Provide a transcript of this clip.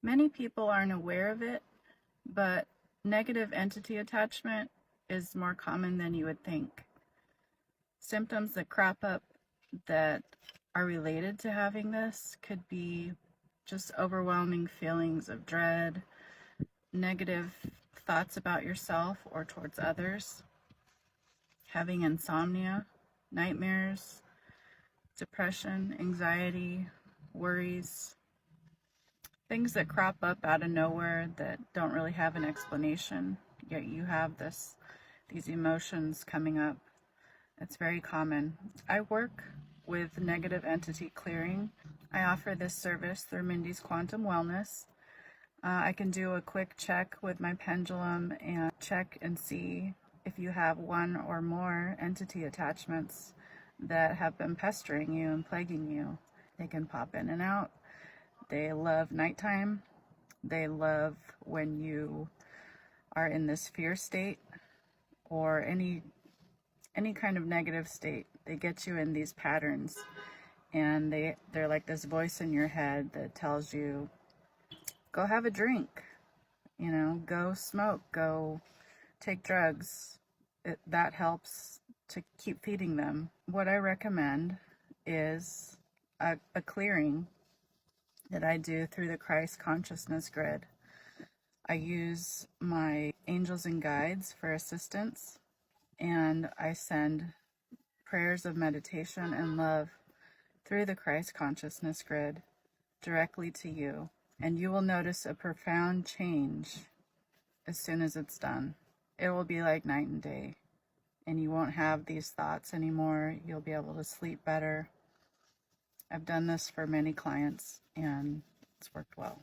Many people aren't aware of it, but negative entity attachment is more common than you would think. Symptoms that crop up that are related to having this could be just overwhelming feelings of dread, negative thoughts about yourself or towards others, having insomnia, nightmares, depression, anxiety, worries, things that crop up out of nowhere that don't really have an explanation, yet you have these emotions coming up. It's very common. I work with negative entity clearing. I offer this service through Mindy's Quantum Wellness. I can do a quick check with my pendulum and check and see if you have one or more entity attachments that have been pestering you and plaguing you. They can pop in and out. They love nighttime. They love when you are in this fear state or any kind of negative state. They get you in these patterns, and they're like this voice in your head that tells you, go have a drink, go smoke, go take drugs. That helps to keep feeding them. What I recommend is a clearing that I do through the Christ consciousness grid. I use my angels and guides for assistance, and I send prayers of meditation and love through the Christ consciousness grid directly to you. And you will notice a profound change as soon as it's done. It will be like night and day, and you won't have these thoughts anymore. You'll be able to sleep better. I've done this for many clients, and it's worked well.